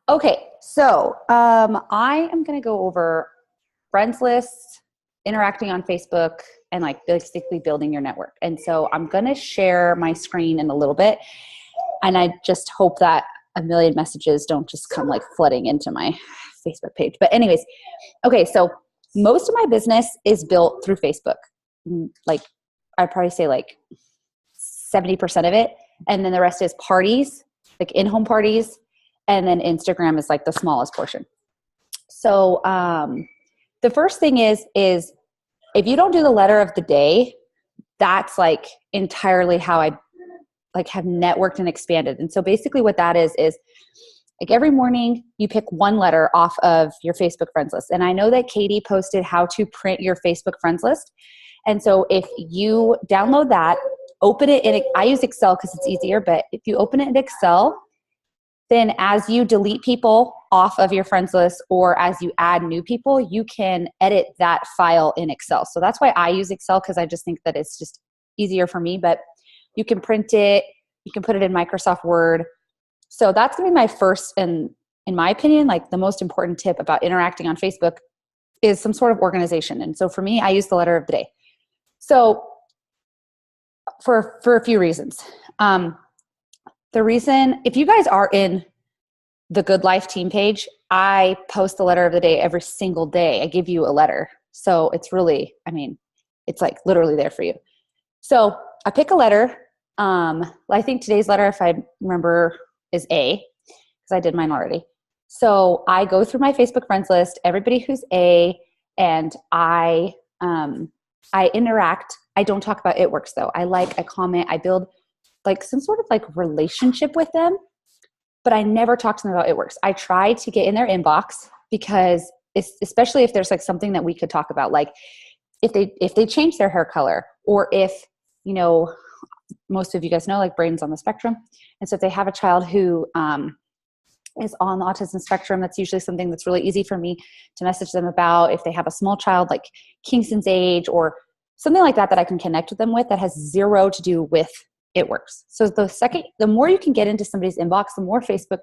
Okay, so I am going to go over friends lists, interacting on Facebook, and like basically building your network. And so I'm going to share my screen in a little bit. And I just hope that a million messages don't just come like flooding into my Facebook page. But, anyways, okay, so most of my business is built through Facebook. Like, I'd probably say like 70% of it. And then the rest is parties, like in-home parties. And then Instagram is like the smallest portion. So the first thing is if you don't do the letter of the day, that's like entirely how I like have networked and expanded. And so basically what that is like every morning you pick one letter off of your Facebook friends list. And I know that Katie posted how to print your Facebook friends list. And so if you download that, open it in, I use Excel because it's easier, but if you open it in Excel, then as you delete people off of your friends list or as you add new people, you can edit that file in Excel. So that's why I use Excel, because I just think that it's just easier for me, but you can print it, you can put it in Microsoft Word. So that's gonna be my first, and in my opinion, like the most important tip about interacting on Facebook is some sort of organization. And so for me, I use the letter of the day. So for a few reasons. The reason, if you guys are in the Good Life team page, I post the letter of the day every single day. I give you a letter. So it's really, I mean, it's like literally there for you. So I pick a letter. I think today's letter, if I remember, is A, because I did mine already. So I go through my Facebook friends list, everybody who's A, and I interact. I don't talk about It Works though. I comment, I build like some sort of like relationship with them, but I never talk to them about It Works. I try to get in their inbox because especially if there's like something that we could talk about, like if they change their hair color, or if, you know, most of you guys know, like Braden's on the spectrum. And so if they have a child who is on the autism spectrum, that's usually something that's really easy for me to message them about. If they have a small child like Kingston's age or something like that, that I can connect with them with, that has zero to do with It Works. So the more you can get into somebody's inbox, the more Facebook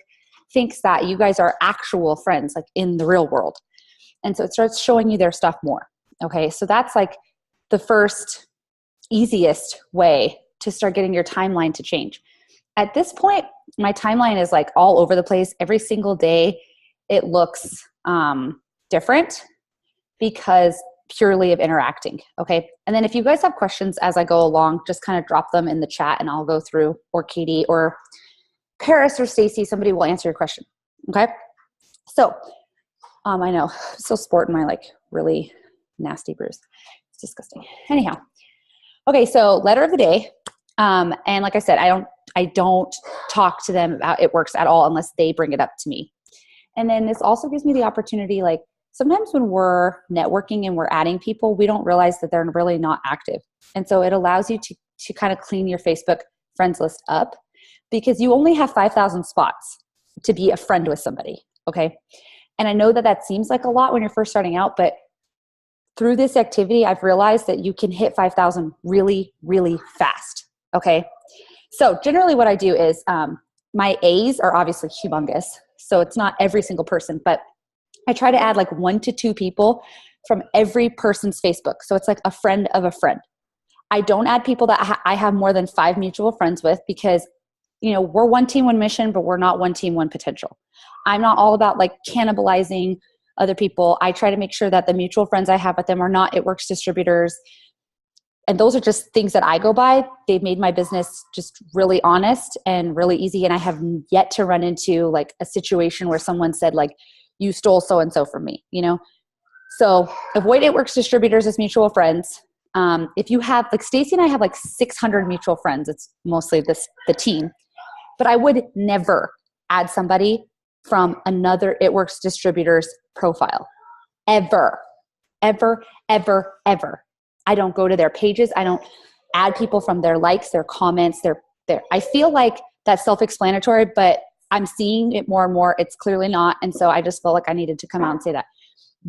thinks that you guys are actual friends, like in the real world. And so it starts showing you their stuff more. Okay. So that's like the first easiest way to start getting your timeline to change. At this point, my timeline is like all over the place. Every single day it looks different because purely of interacting. Okay. And then if you guys have questions as I go along, just kind of drop them in the chat and I'll go through, or Katie or Paris or Stacy, somebody will answer your question. Okay. So I know, I'm still sporting my like really nasty bruise. It's disgusting. Anyhow. Okay. So letter of the day. And like I said, I don't talk to them about It Works at all unless they bring it up to me. And then this also gives me the opportunity, like, sometimes when we're networking and we're adding people, we don't realize that they're really not active. And so it allows you to kind of clean your Facebook friends list up, because you only have 5,000 spots to be a friend with somebody. Okay. And I know that that seems like a lot when you're first starting out, but through this activity, I've realized that you can hit 5,000 really, really fast. Okay. So generally what I do is my A's are obviously humongous. So it's not every single person, but I try to add like 1 to 2 people from every person's Facebook. So it's like a friend of a friend. I don't add people that I have more than 5 mutual friends with, because, you know, we're one team, one mission, but we're not one team, one potential. I'm not all about like cannibalizing other people. I try to make sure that the mutual friends I have with them are not It Works distributors. And those are just things that I go by. They've made my business just really honest and really easy. And I have yet to run into like a situation where someone said like, you stole so-and-so from me, you know? So avoid It Works distributors as mutual friends. If you have, like Stacy and I have like 600 mutual friends, it's mostly the team, but I would never add somebody from another It Works distributor's profile. Ever, ever, ever, ever. I don't go to their pages. I don't add people from their likes, their comments, I feel like that's self-explanatory, but I'm seeing it more and more. It's clearly not. And so I just felt like I needed to come out and say that.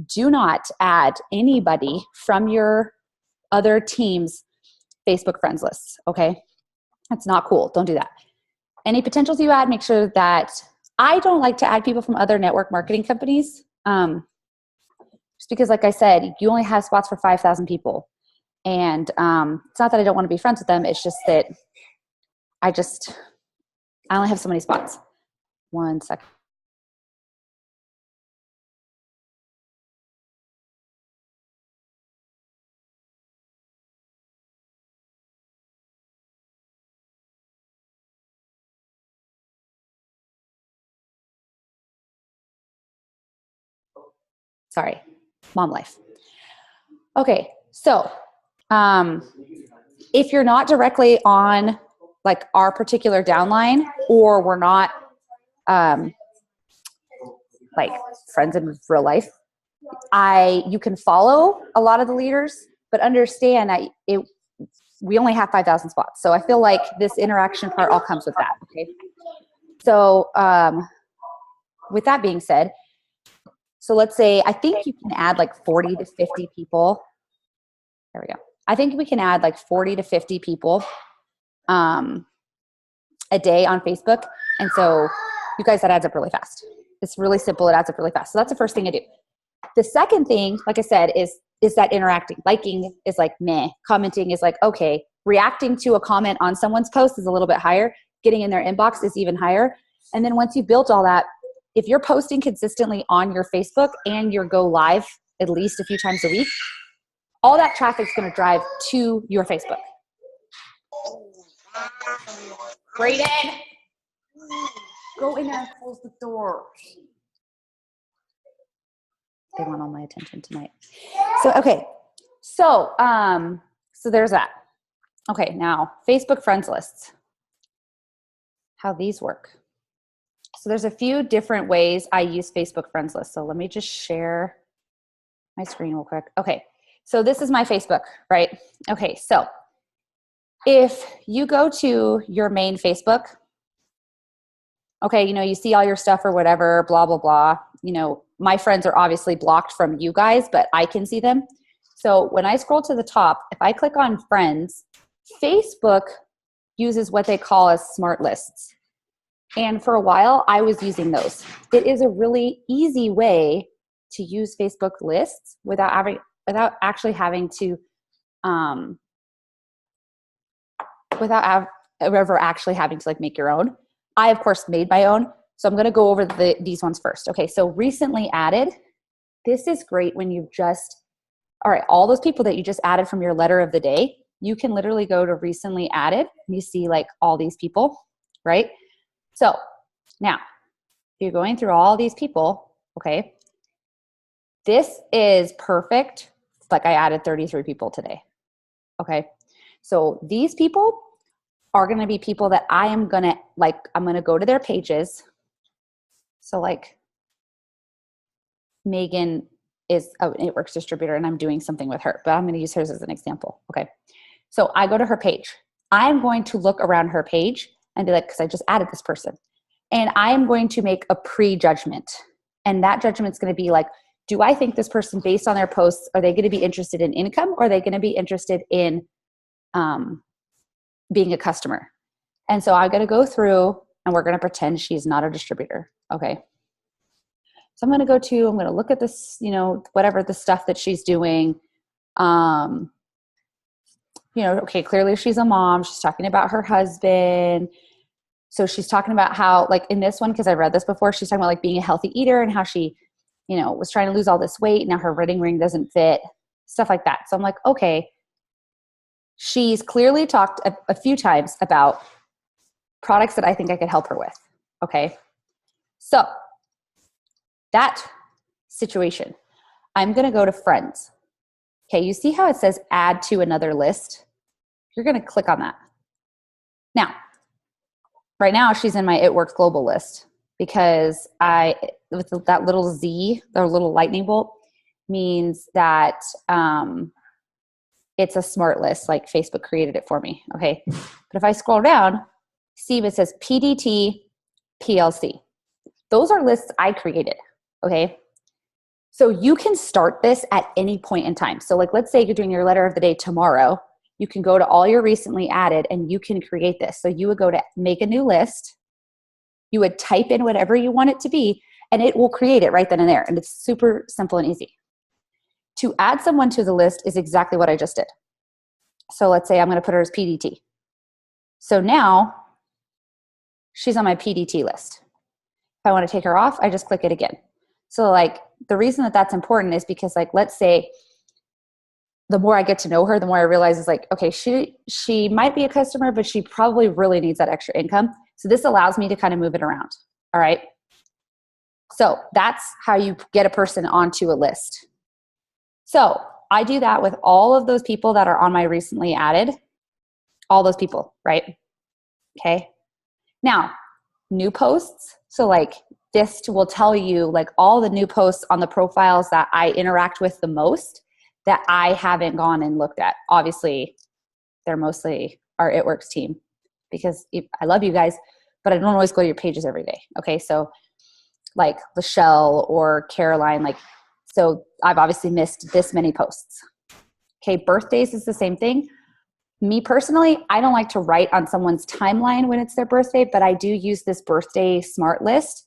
Do not add anybody from your other team's Facebook friends lists. Okay. That's not cool. Don't do that. Any potentials you add, make sure that I don't like to add people from other network marketing companies. Just because, like I said, you only have spots for 5,000 people. And it's not that I don't want to be friends with them. It's just that I only have so many spots. 1 second. Sorry, mom life. Okay, so if you're not directly on like our particular downline, or we're not like friends in real life, you can follow a lot of the leaders, but understand that we only have 5,000 spots. So I feel like this interaction part all comes with that. Okay. So with that being said, so let's say, I think you can add like 40 to 50 people. There we go. I think we can add like 40 to 50 people a day on Facebook. And so you guys, that adds up really fast. It's really simple. It adds up really fast. So that's the first thing I do. The second thing, like I said, is that interacting. Liking is like meh. Commenting is like, okay. Reacting to a comment on someone's post is a little bit higher. Getting in their inbox is even higher. And then once you've built all that, if you're posting consistently on your Facebook and you go live at least a few times a week, all that traffic's going to drive to your Facebook. Brayden, go in there and close the door. They want all my attention tonight. So, okay. So there's that. Okay. Now Facebook friends lists, how these work. So there's a few different ways I use Facebook friends lists. So let me just share my screen real quick. Okay. So this is my Facebook, right? Okay. So if you go to your main Facebook, okay, you see all your stuff or whatever, blah, blah, blah. My friends are obviously blocked from you guys, but I can see them. So when I scroll to the top, if I click on friends, Facebook uses what they call as smart lists. And for a while, I was using those. It is a really easy way to use Facebook lists without actually having to, without ever actually having to like make your own. I, of course, made my own. So I'm going to go over these ones first. Okay, so recently added. This is great when you've all right, all those people that you just added from your letter of the day, you can literally go to recently added. You see like all these people, right? So now, if you're going through all these people, okay, this is perfect. Like I added 33 people today. Okay, so these people are going to be people that I'm going to go to their pages. So like Megan is an It Works distributor and I'm doing something with her, but I'm going to use hers as an example. Okay. So I go to her page. I'm going to look around her page and be like, because I just added this person. And I'm going to make a pre-judgment. And that judgment's going to be like, do I think this person, based on their posts, are they going to be interested in income or are they going to be interested in being a customer? And so I'm going to go through and we're going to pretend she's not a distributor. Okay. So I'm going to look at this, whatever the stuff that she's doing. Okay, clearly she's a mom. She's talking about her husband. So she's talking about how, like in this one, because I've read this before, she's talking about like being a healthy eater and how she, was trying to lose all this weight. Now her wedding ring doesn't fit, stuff like that. So I'm like, okay, she's clearly talked a few times about products that I think I could help her with. Okay. So that situation, I'm going to go to friends. Okay. You see how it says add to another list? You're going to click on that. Now, right now she's in my It Works global list because with that little Z, the little lightning bolt means that it's a smart list, like Facebook created it for me. Okay. But if I scroll down, see it says PDT PLC. Those are lists I created. Okay. So you can start this at any point in time. So like, let's say you're doing your letter of the day tomorrow, you can go to all your recently added and you can create this. So you would go to make a new list. You would type in whatever you want it to be, and it will create it right then and there. And it's super simple and easy. To add someone to the list is exactly what I just did. So let's say I'm going to put her as PDT. So now she's on my PDT list. If I want to take her off, I just click it again. So like the reason that that's important is because like, let's say the more I get to know her, the more I realize is like, okay, she might be a customer, but she probably really needs that extra income. So this allows me to kind of move it around. All right. So that's how you get a person onto a list. So I do that with all of those people that are on my recently added, all those people, right? Okay. Now, new posts. So like this will tell you like all the new posts on the profiles that I interact with the most that I haven't gone and looked at. Obviously, they're mostly our It Works team because I love you guys, but I don't always go to your pages every day. Okay. So like Lachelle or Caroline, like, so I've obviously missed this many posts. Okay. Birthdays is the same thing. Me personally, I don't like to write on someone's timeline when it's their birthday, but I do use this birthday smart list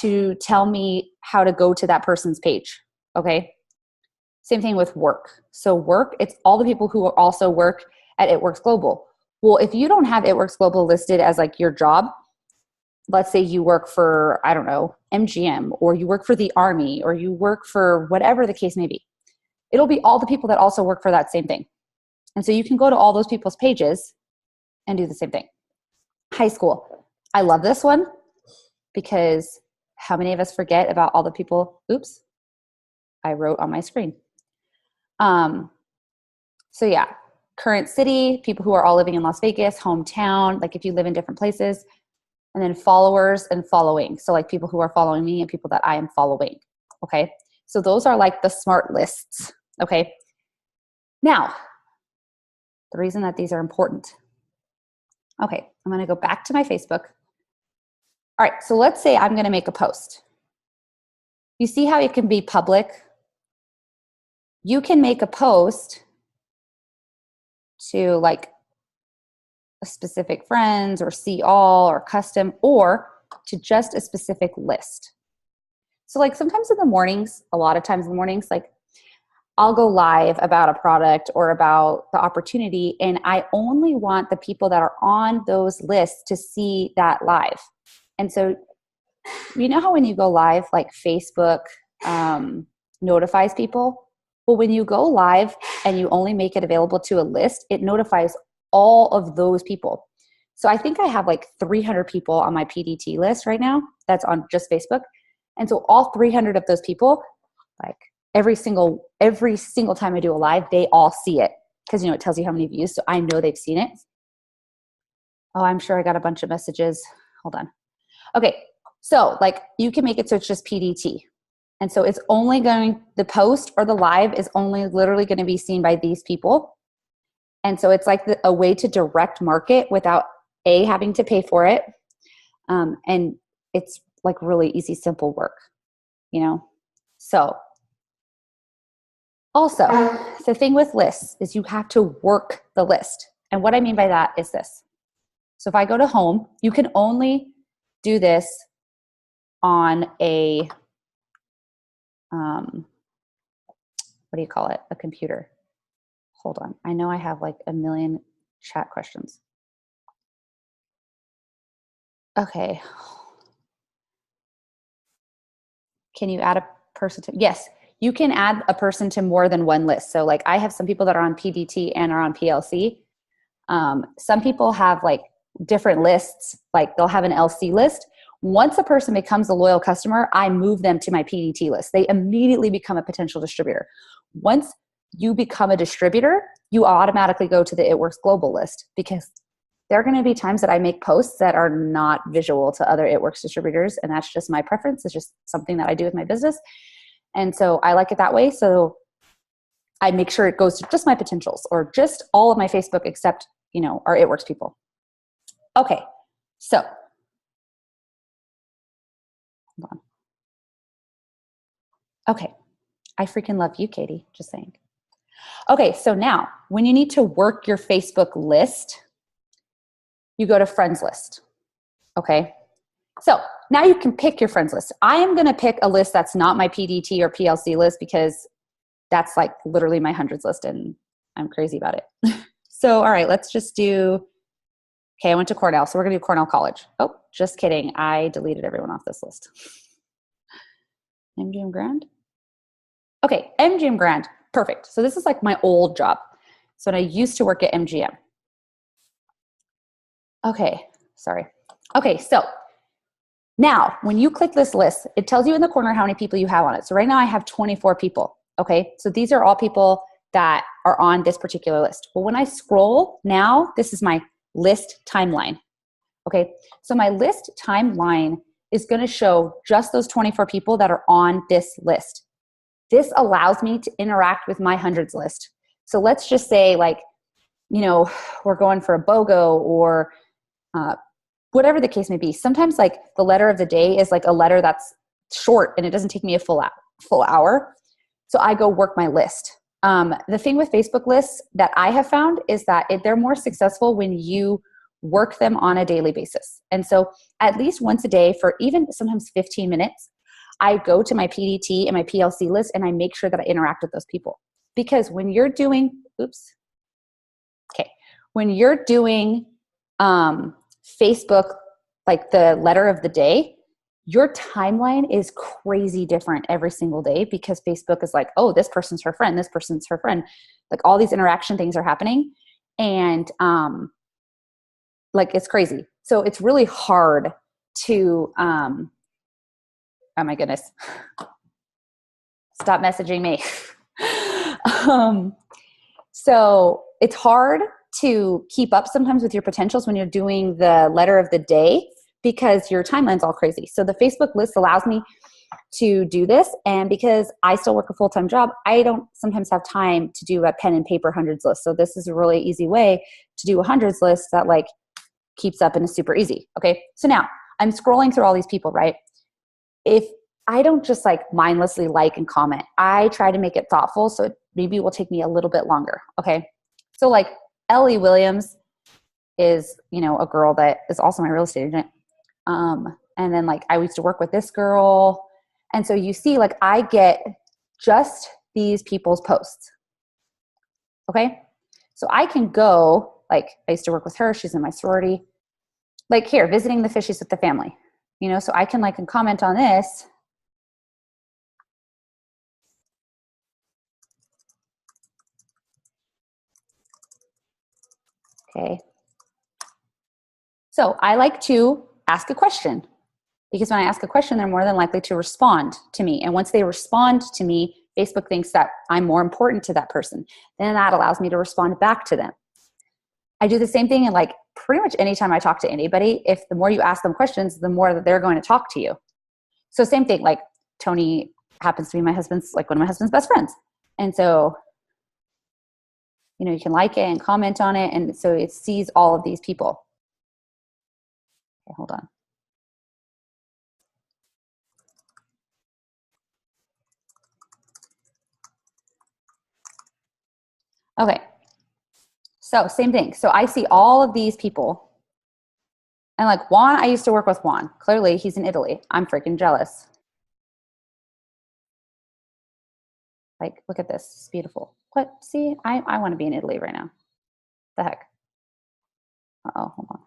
to tell me how to go to that person's page. Okay. Same thing with work. So work, it's all the people who also work at It Works Global. Well, if you don't have It Works Global listed as like your job, let's say you work for, I don't know, MGM, or you work for the Army, or you work for whatever the case may be. It'll be all the people that also work for that same thing. And so you can go to all those people's pages and do the same thing. High school. I love this one because how many of us forget about all the people, oops, I wrote on my screen. So yeah, current city, people who are all living in Las Vegas, hometown, like if you live in different places, and then followers and following. So like people who are following me and people that I am following. Okay. So those are like the smart lists. Okay. Now, the reason that these are important. Okay. I'm going to go back to my Facebook. All right. So let's say I'm going to make a post. You see how it can be public? You can make a post to like a specific friends or see all or custom or to just a specific list. So like sometimes in the mornings, a lot of times in the mornings, like I'll go live about a product or about the opportunity, and I only want the people that are on those lists to see that live. And so you know how when you go live, like Facebook notifies people? Well, when you go live and you only make it available to a list, it notifies all of those people. So I think I have like 300 people on my PDT list right now. That's on just Facebook. And so all 300 of those people, like every single time I do a live, they all see it because, you know, it tells you how many views. So I know they've seen it. Oh, I'm sure I got a bunch of messages. Hold on. Okay. So like you can make it so it's just PDT. And so it's only the post or the live is only literally going to be seen by these people. And so it's like a way to direct market without having to pay for it. And it's like really easy, simple work, you know? So also the thing with lists is you have to work the list. And what I mean by that is this. So if I go to home, you can only do this on a, what do you call it? A computer. Hold on. I know I have like a million chat questions. Okay. Can you add a person to? Yes, you can add a person to more than one list. So like I have some people that are on PDT and are on PLC. Some people have like different lists, like they'll have an LC list. Once a person becomes a loyal customer, I move them to my PDT list. They immediately become a potential distributor. Once you become a distributor, you automatically go to the It Works Global list because there are going to be times that I make posts that are not visual to other It Works distributors. And that's just my preference. It's just something that I do with my business. And so I like it that way. So I make sure it goes to just my potentials or just all of my Facebook except, you know, our It Works people. Okay. So hold on. Okay. I freaking love you, Katie. Just saying. Okay. So now when you need to work your Facebook list, you go to friends list. Okay. So now you can pick your friends list. I am going to pick a list that's not my PDT or PLC list because that's like literally my hundreds list and I'm crazy about it. So, all right, let's just do, okay, I went to Cornell. So we're going to do Cornell College. Oh, just kidding. I deleted everyone off this list. MGM Grand? Okay, MGM Grand. Perfect. So this is like my old job. So I used to work at MGM. Okay, sorry. Okay, so now when you click this list, it tells you in the corner how many people you have on it. So right now I have 24 people. Okay, so these are all people that are on this particular list. Well, when I scroll now, this is my list timeline. Okay, so my list timeline is going to show just those 24 people that are on this list. This allows me to interact with my hundreds list. So let's just say like, you know, we're going for a BOGO or whatever the case may be. Sometimes like the letter of the day is like a letter that's short and it doesn't take me a full hour. So I go work my list. The thing with Facebook lists that I have found is that they're more successful when you work them on a daily basis. And so at least once a day for even sometimes 15 minutes, I go to my PDT and my PLC list and I make sure that I interact with those people. Because when you're doing, when you're doing Facebook, like the letter of the day, your timeline is crazy different every single day because Facebook is like, oh, this person's her friend, this person's her friend. Like all these interaction things are happening. And like it's crazy. So it's really hard to, oh my goodness, stop messaging me. So it's hard to keep up sometimes with your potentials when you're doing the letter of the day because your timeline's all crazy. So the Facebook list allows me to do this. And because I still work a full-time job, I don't sometimes have time to do a pen and paper hundreds list. So this is a really easy way to do a hundreds list that like keeps up and is super easy. Okay. So now I'm scrolling through all these people, right? If I don't just like mindlessly like and comment, I try to make it thoughtful. So maybe it will take me a little bit longer. Okay. So like Ellie Williams is, you know, a girl that is also my real estate agent. And then like I used to work with this girl. And so you see, like I get just these people's posts. Okay. So I can go, like I used to work with her. She's in my sorority. Like here, visiting the fishies with the family, you know, so I can like and comment on this. Okay. So I like to ask a question because when I ask a question, they're more than likely to respond to me. And once they respond to me, Facebook thinks that I'm more important to that person. Then that allows me to respond back to them. I do the same thing in like pretty much anytime I talk to anybody. If the more you ask them questions, the more that they're going to talk to you. So same thing, like Tony happens to be my husband's, like one of my husband's best friends. And so, you know, you can like it and comment on it. And so it sees all of these people. Okay, hold on. Okay. So same thing. So I see all of these people. And like Juan, I used to work with Juan. Clearly he's in Italy. I'm freaking jealous. Like, look at this. It's beautiful. What? See, I want to be in Italy right now. The heck? Uh-oh, hold on.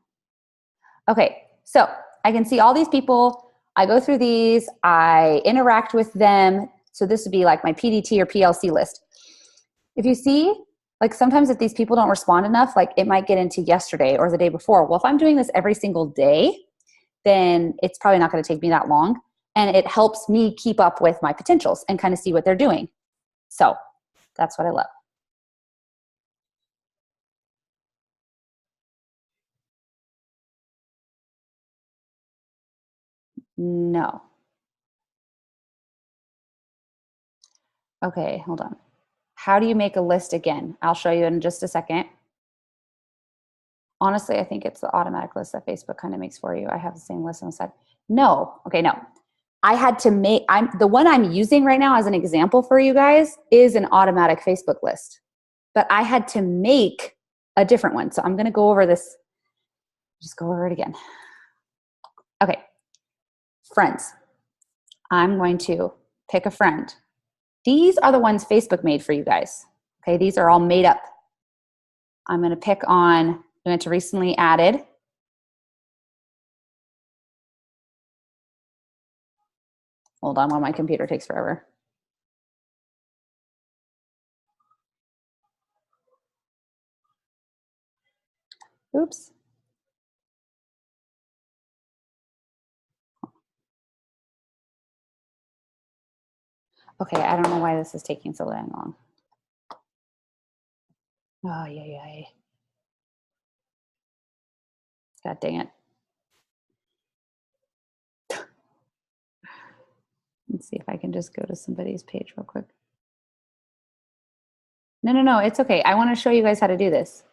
Okay, so I can see all these people. I go through these. I interact with them. So this would be like my PDT or PLC list. If you see, like sometimes if these people don't respond enough, like it might get into yesterday or the day before. Well, if I'm doing this every single day, then it's probably not going to take me that long. And it helps me keep up with my potentials and kind of see what they're doing. So that's what I love. No. Okay, hold on. How do you make a list again? I'll show you in just a second. Honestly, I think it's the automatic list that Facebook kind of makes for you. I have the same list on the side. No. Okay, no. I had to make, the one I'm using right now as an example for you guys is an automatic Facebook list. But I had to make a different one. So I'm going to go over this, just go over it again. Okay. Friends. I'm going to pick a friend. These are the ones Facebook made for you guys. Okay, these are all made up. I'm going to pick on, I'm going to recently added. Hold on while my computer takes forever. Oops. Okay, I don't know why this is taking so dang long. Oh, yeah. God dang it. Let's see if I can just go to somebody's page real quick. No, it's okay. I want to show you guys how to do this.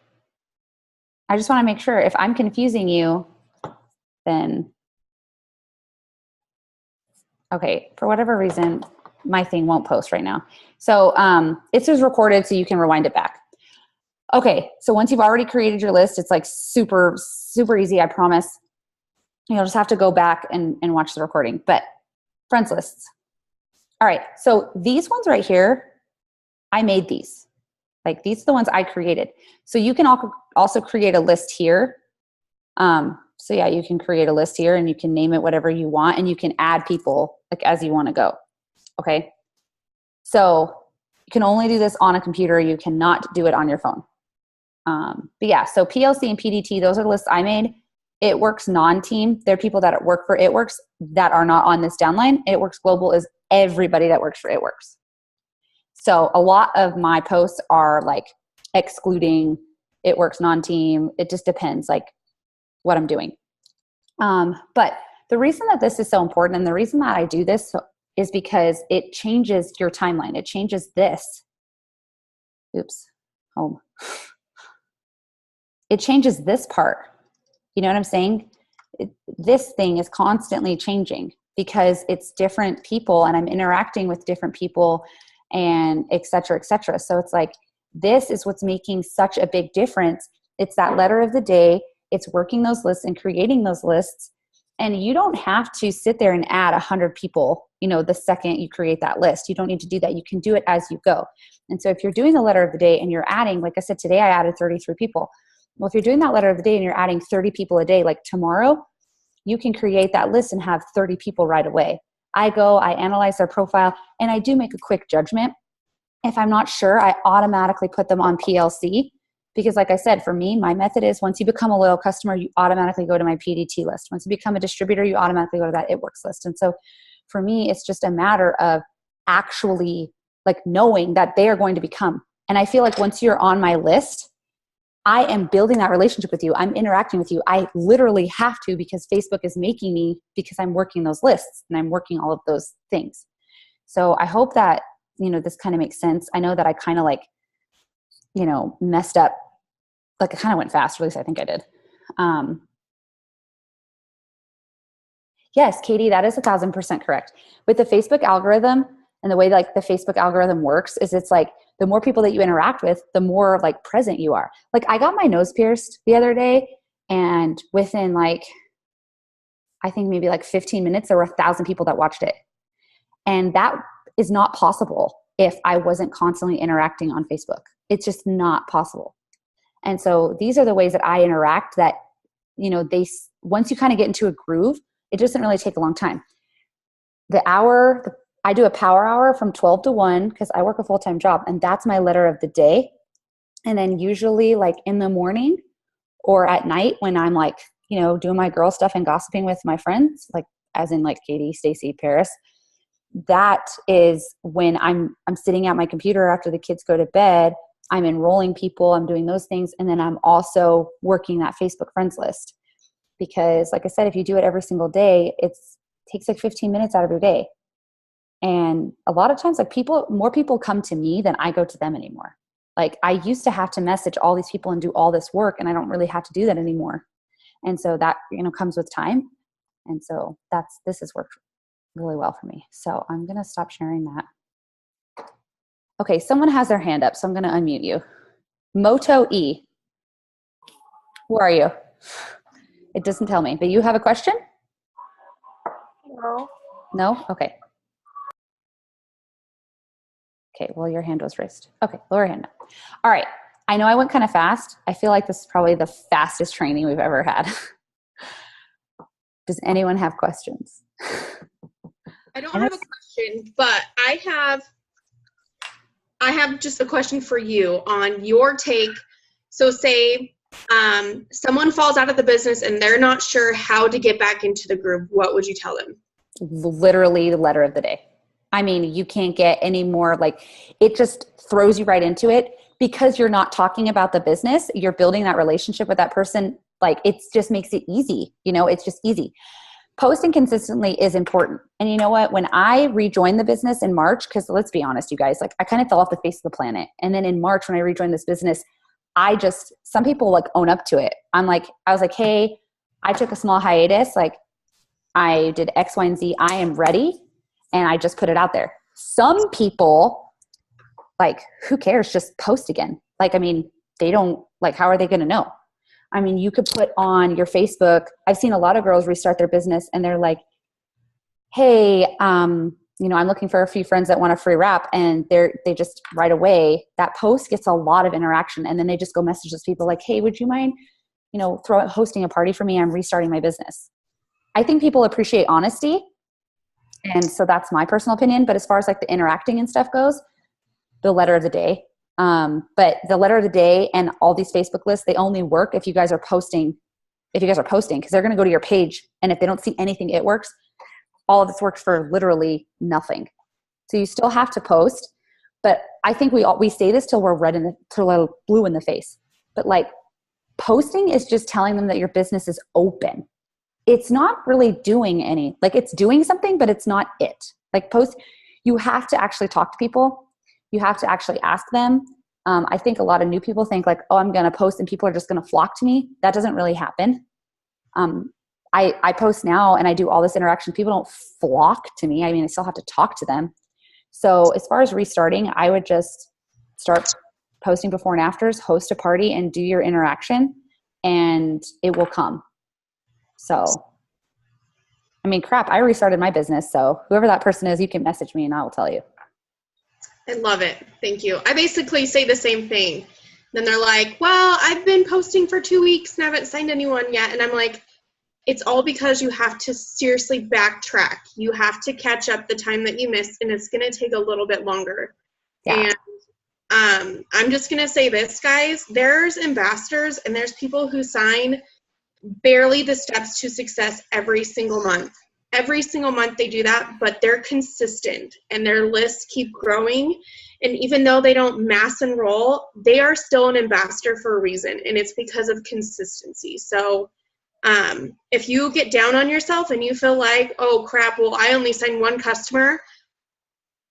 I just want to make sure if I'm confusing you, then, okay, for whatever reason, my thing won't post right now. So it's just recorded so you can rewind it back. Okay, so once you've already created your list, it's like super, super easy, I promise. You'll just have to go back and watch the recording. But friends lists. All right, so these ones right here, I made these. Like these are the ones I created. So you can also create a list here. So yeah, you can create a list here and you can name it whatever you want and you can add people like as you want to go. Okay. So you can only do this on a computer. You cannot do it on your phone. But yeah, so PLC and PDT, those are the lists I made. It Works non-team. There are people that work for It Works that are not on this downline. It Works Global is everybody that works for It Works. So a lot of my posts are like excluding It Works non-team. It just depends like what I'm doing. But the reason that this is so important and the reason that I do this is because it changes your timeline. It changes this. Oops, home. It changes this part. You know what I'm saying? This thing is constantly changing because it's different people and I'm interacting with different people and et cetera, et cetera. So it's like, this is what's making such a big difference. It's that letter of the day. It's working those lists and creating those lists. And you don't have to sit there and add 100 people, you know, the second you create that list. You don't need to do that. You can do it as you go. And so if you're doing the letter of the day and you're adding, like I said, today I added 33 people. Well, if you're doing that letter of the day and you're adding 30 people a day, like tomorrow, you can create that list and have 30 people right away. I analyze their profile, and I do make a quick judgment. If I'm not sure, I automatically put them on PLC because like I said, for me, my method is once you become a loyal customer, you automatically go to my PDT list. Once you become a distributor, you automatically go to that It Works list. And so for me, it's just a matter of actually like knowing that they are going to become. And I feel like once you're on my list, I am building that relationship with you. I'm interacting with you. I literally have to because Facebook is making me because I'm working those lists and I'm working all of those things. So I hope that, you know, this kind of makes sense. I know that I kind of like, you know, messed up. Like I kind of went fast, or at least I think I did. Yes, Katie, that is 1,000% correct. With the Facebook algorithm and the way like the Facebook algorithm works is it's like the more people that you interact with, the more like present you are. Like I got my nose pierced the other day and within like, I think maybe like 15 minutes, there were 1,000 people that watched it. And that is not possible if I wasn't constantly interacting on Facebook. It's just not possible. And so these are the ways that I interact that, you know, once you kind of get into a groove, it doesn't really take a long time. I do a power hour from 12 to 1 because I work a full-time job and that's my letter of the day. And then usually like in the morning or at night when I'm like, you know, doing my girl stuff and gossiping with my friends, like as in like Katie, Stacy, Paris, that is when I'm sitting at my computer after the kids go to bed. I'm enrolling people, I'm doing those things. And then I'm also working that Facebook friends list because like I said, if you do it every single day, it takes like 15 minutes out of your day. And a lot of times like more people come to me than I go to them anymore. Like I used to have to message all these people and do all this work and I don't really have to do that anymore. And so that, you know, comes with time. And so this has worked really well for me. So I'm going to stop sharing that. Okay, someone has their hand up, so I'm going to unmute you. Moto E. Who are you? It doesn't tell me, but you have a question? No. No? Okay. Okay, well, your hand was raised. Okay, lower your hand now. All right. I know I went kind of fast. I feel like this is probably the fastest training we've ever had. Does anyone have questions? I don't have a question, but I have just a question for you on your take. So say someone falls out of the business and they're not sure how to get back into the groove. What would you tell them? Literally the letter of the day. I mean, you can't get any more, like, it just throws you right into it because you're not talking about the business. You're building that relationship with that person. Like, it just makes it easy. You know, it's just easy. Posting consistently is important. And you know what? When I rejoined the business in March, because let's be honest, you guys, like, I kind of fell off the face of the planet. And then in March, when I rejoined this business, some people like own up to it. I was like, hey, I took a small hiatus. Like, I did X, Y, and Z. I am ready. And I just put it out there. Some people, like, who cares? Just post again. Like, I mean, they don't, like, how are they going to know? I mean, you could put on your Facebook. I've seen a lot of girls restart their business and they're like, hey, I'm looking for a few friends that want a free wrap. And they just right away, that post gets a lot of interaction. And then they just go message those people like, hey, would you mind, hosting a party for me? I'm restarting my business. I think people appreciate honesty. And so that's my personal opinion. But as far as like the interacting and stuff goes, the letter of the day. But the letter of the day and all these Facebook lists, they only work if you guys are posting, because they're going to go to your page. And if they don't see anything, it works. All of this works for literally nothing. So you still have to post. But I think we say this till we're blue in the face. But like, posting is just telling them that your business is open. It's not really doing it's doing something, but it's not it. Like, post, you have to actually talk to people. You have to actually ask them. I think a lot of new people think like, oh, I'm going to post and people are just going to flock to me. That doesn't really happen. I post now and I do all this interaction. People don't flock to me. I mean, I still have to talk to them. So as far as restarting, I would just start posting before and afters, host a party and do your interaction and it will come. So, I mean, crap, I restarted my business. So whoever that person is, you can message me and I will tell you. I love it. Thank you. I basically say the same thing. Then they're like, well, I've been posting for 2 weeks and I haven't signed anyone yet. And I'm like, it's all because you have to seriously backtrack. You have to catch up the time that you missed, and it's going to take a little bit longer. Yeah. And I'm just going to say this, guys. There's ambassadors and there's people who sign barely the steps to success every single month. Every single month they do that, but they're consistent and their lists keep growing. And even though they don't mass enroll, they are still an ambassador for a reason, and it's because of consistency. So if you get down on yourself and you feel like, oh crap, well, I only signed one customer,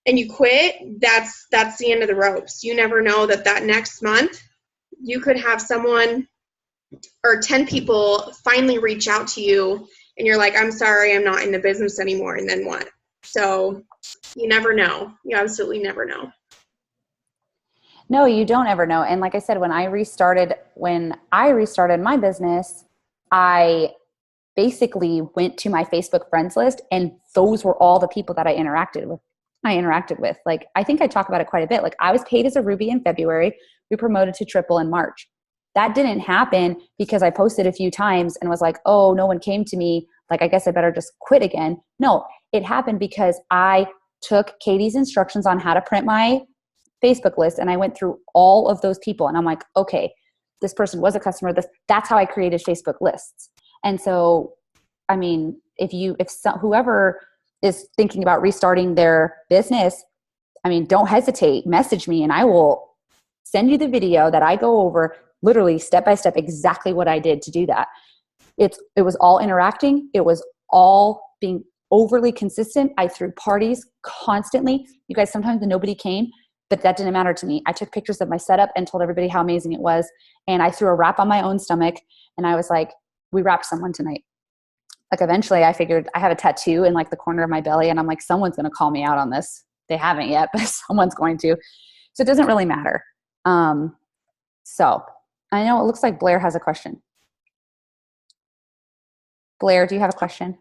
and you quit, that's the end of the ropes. You never know that next month you could have someone or 10 people finally reach out to you and you're like, I'm sorry, I'm not in the business anymore. And then what? So you never know. You absolutely never know. No, you don't ever know. And like I said, when I restarted my business, I basically went to my Facebook friends list and those were all the people that I interacted with. Like, I think I talk about it quite a bit. Like, I was paid as a Ruby in February. We promoted to triple in March. That didn't happen because I posted a few times and was like, oh, no one came to me. Like, I guess I better just quit again. No, it happened because I took Katie's instructions on how to print my Facebook list and I went through all of those people and I'm like, okay, this person was a customer. That's how I created Facebook lists. And so, I mean, whoever is thinking about restarting their business, I mean, don't hesitate, message me and I will send you the video that I go over literally step by step exactly what I did to do that. It was all interacting. It was all being overly consistent. I threw parties constantly. You guys, sometimes nobody came, but that didn't matter to me. I took pictures of my setup and told everybody how amazing it was. And I threw a wrap on my own stomach and I was like, we wrapped someone tonight. Like, eventually I figured I have a tattoo in like the corner of my belly and I'm like, someone's going to call me out on this. They haven't yet, but someone's going to. So it doesn't really matter. So I know it looks like Blair has a question. Blair, do you have a question?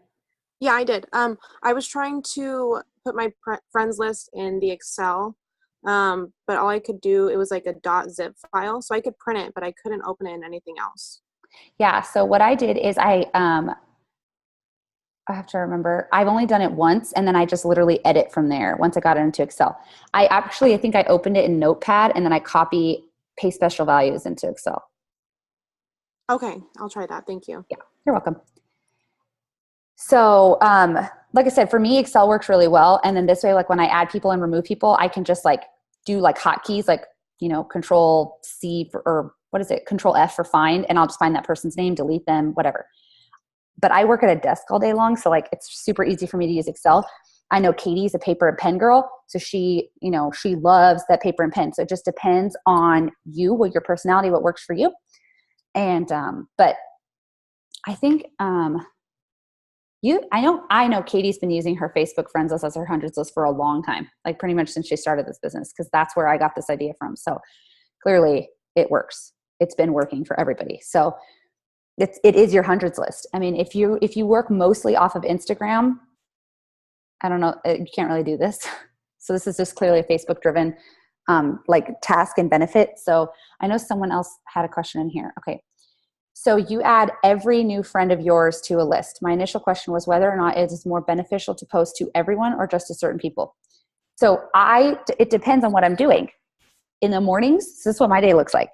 Yeah, I did. I was trying to put my friends list in the Excel, but all I could do, it was like a .zip file, so I could print it, but I couldn't open it in anything else. Yeah. So what I did is I have to remember, I've only done it once and then I just literally edit from there once I got it into Excel. I think I opened it in Notepad and then I copy paste special values into Excel. Okay, I'll try that. Thank you. Yeah, you're welcome. So, like I said, for me, Excel works really well. And then this way, like when I add people and remove people, I can just like do like hotkeys, like, Control C or what is it? Control F for find. And I'll just find that person's name, delete them, whatever. But I work at a desk all day long. So like, it's super easy for me to use Excel. I know Katie's a paper and pen girl. So she loves that paper and pen. So it just depends on you, what your personality, what works for you. And, but I think, I know Katie's been using her Facebook friends list as her hundreds list for a long time, like pretty much since she started this business, because that's where I got this idea from. So clearly it works. It's been working for everybody. So it is your hundreds list. I mean, if you work mostly off of Instagram, I don't know, you can't really do this. So this is just clearly a Facebook driven like task and benefit. So I know someone else had a question in here. Okay. So you add every new friend of yours to a list. My initial question was whether or not it is more beneficial to post to everyone or just to certain people. So it depends on what I'm doing. In the mornings, this is what my day looks like.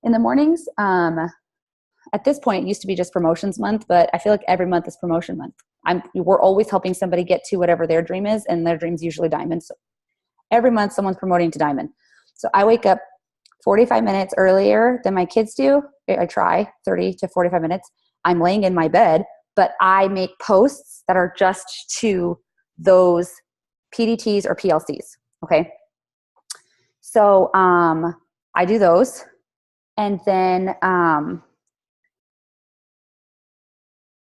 In the mornings, at this point, it used to be just promotions month, but I feel like every month is promotion month. We're always helping somebody get to whatever their dream is, and their dream's usually diamond. So every month, someone's promoting to diamond. So I wake up 45 minutes earlier than my kids do. I try 30 to 45 minutes. I'm laying in my bed, but I make posts that are just to those PDTs or PLCs. Okay. So I do those. And then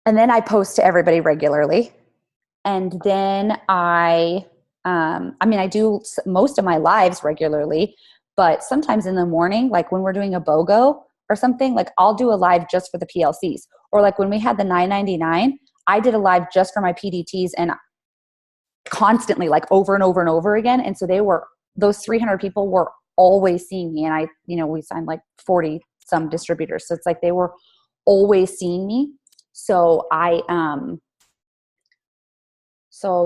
I post to everybody regularly. And then I do most of my lives regularly, but sometimes in the morning, like when we're doing a BOGO or something, like I'll do a live just for the PLCs. Or like when we had the $9.99, I did a live just for my PDTs and constantly, like over and over and over again. And so those 300 people were always seeing me. And we signed like 40 some distributors. So it's like they were always seeing me. So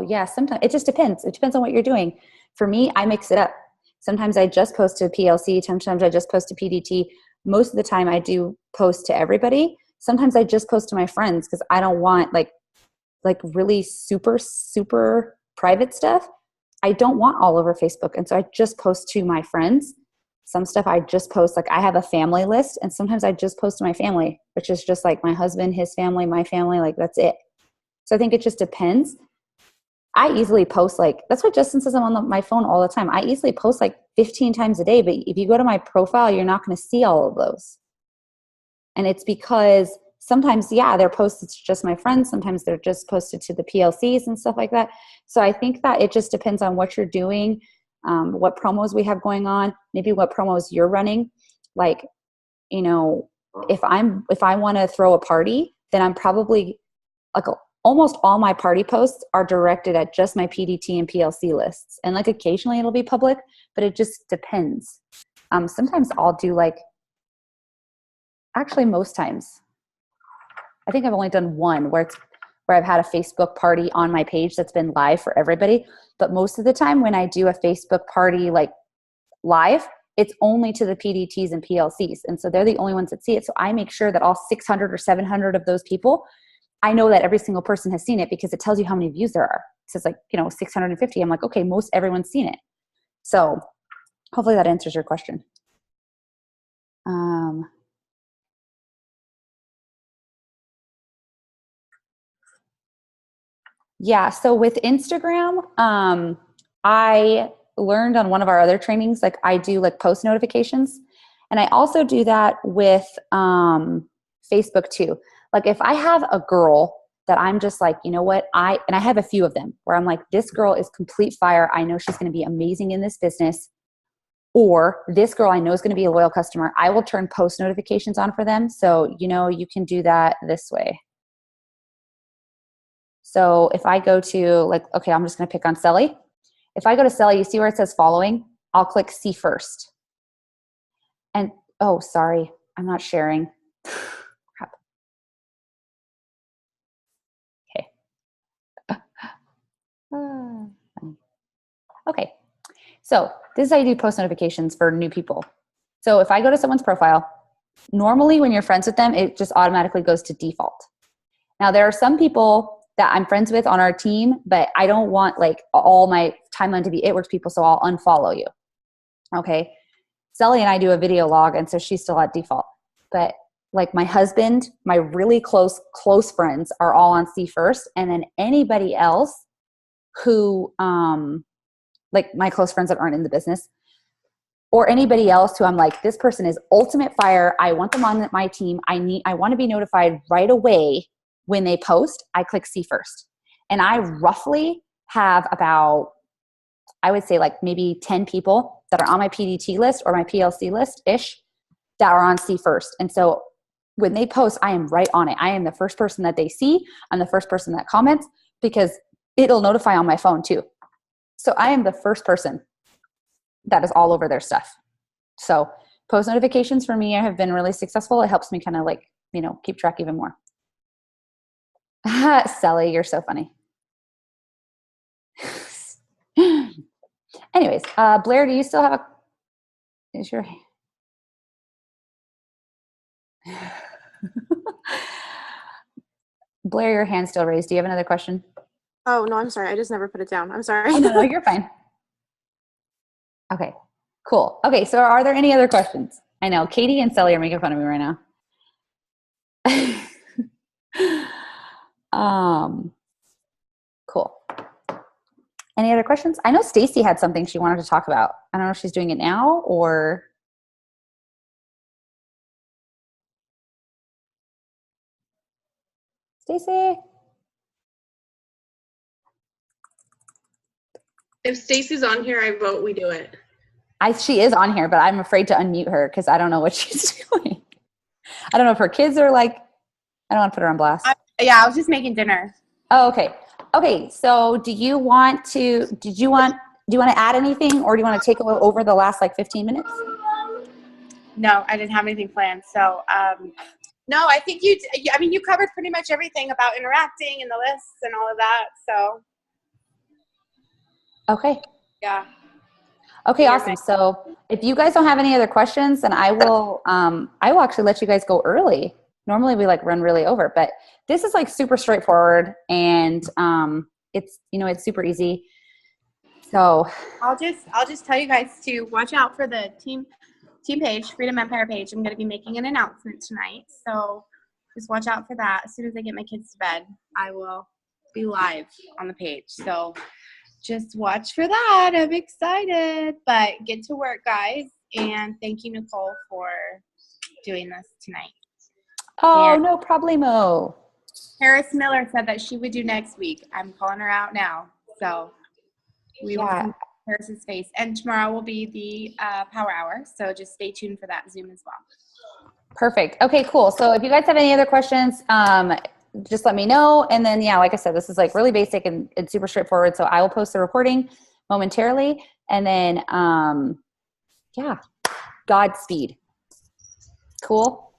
yeah, sometimes it just depends. It depends on what you're doing. For me, I mix it up. Sometimes I just post to PLC. Sometimes I just post to PDT. Most of the time I do post to everybody. Sometimes I just post to my friends because I don't want like really super, super private stuff. I don't want all over Facebook. And so I just post to my friends. Some stuff I just post, like I have a family list, and sometimes I just post to my family, which is just like my husband, his family, my family, like that's it. So I think it just depends. I easily post that's what Justin says, I'm on my phone all the time. I easily post like 15 times a day, but if you go to my profile, you're not going to see all of those. And it's because sometimes, they're posted to just my friends. Sometimes they're just posted to the PLCs and stuff like that. So I think that it just depends on what you're doing, what promos we have going on, maybe what promos you're running. Like, if I want to throw a party, then I'm probably like almost all my party posts are directed at just my PDT and PLC lists. And like occasionally it'll be public, but it just depends. Sometimes I'll do actually most times, I think I've only done one where I've had a Facebook party on my page that's been live for everybody. But most of the time when I do a Facebook party like live, it's only to the PDTs and PLCs. And so they're the only ones that see it. So I make sure that all 600 or 700 of those people, I know that every single person has seen it because it tells you how many views there are. It says 650. I'm like, okay, most everyone's seen it. So hopefully that answers your question. Yeah. So with Instagram, I learned on one of our other trainings, like I do like post notifications, and I also do that with Facebook too. Like if I have a girl that I'm just like, you know what, I have a few of them where I'm like, this girl is complete fire. I know she's going to be amazing in this business. Or this girl I know is going to be a loyal customer. I will turn post notifications on for them. So, you can do that this way. So if I go to like, okay, I'm just going to pick on Selly. If I go to Selly, you see where it says following? I'll click see first. And, oh, sorry, I'm not sharing. Crap. Okay. Okay. So this is how you do post notifications for new people. So if I go to someone's profile, normally when you're friends with them, it just automatically goes to default. Now there are some people that I'm friends with on our team, but I don't want like all my timeline to be It Works people, so I'll unfollow you. Okay. Sally and I do a video log, and so she's still at default. But like my husband, my really close friends are all on see first, and then anybody else who like my close friends that aren't in the business, or anybody else who I'm like, this person is ultimate fire. I want them on my team. I want to be notified right away when they post. I click see first. And I roughly have about, I would say like maybe 10 people that are on my PDT list or my PLC list-ish that are on see first. And so when they post, I am right on it. I am the first person that they see. I'm the first person that comments because it'll notify on my phone too. So I am the first person that is all over their stuff. So post notifications for me have been really successful. It helps me kind of like, keep track even more. Sally, you're so funny. Anyways, Blair, do you still have is your Blair, your hand's still raised. Do you have another question? Oh, no, I'm sorry. I just never put it down. I'm sorry. Oh, no, you're fine. Okay, cool. Okay, so are there any other questions? I know Katie and Sally are making fun of me right now. Cool. Any other questions? I know Stacy had something she wanted to talk about. I don't know if she's doing it now or. Stacy? If Stacy's on here, I vote we do it. She is on here, but I'm afraid to unmute her because I don't know what she's doing. I don't know if her kids are like, I don't want to put her on blast. I was just making dinner. Oh, okay. Okay. So do you want to add anything, or do you want to take over the last like 15 minutes? No, I didn't have anything planned. So, no, I think you covered pretty much everything about interacting and the lists and all of that. So. Okay. Yeah. Okay, awesome. So if you guys don't have any other questions, then I will actually let you guys go early. Normally we like run really over, but this is like super straightforward, and it's it's super easy. So I'll just tell you guys to watch out for the team page, Freedom Empire page. I'm going to be making an announcement tonight, so just watch out for that. As soon as I get my kids to bed, I will be live on the page. So just watch for that. I'm excited. But get to work, guys. And thank you, Nicole, for doing this tonight. Oh, and no problemo. Harris Miller said that she would do next week. I'm calling her out now. So we will see Harris's face. And tomorrow will be the Power Hour. So just stay tuned for that Zoom as well. Perfect. Okay, cool. So if you guys have any other questions, just let me know. And then, like I said, this is like really basic and it's super straightforward. So I will post the recording momentarily. And then, Godspeed. Cool.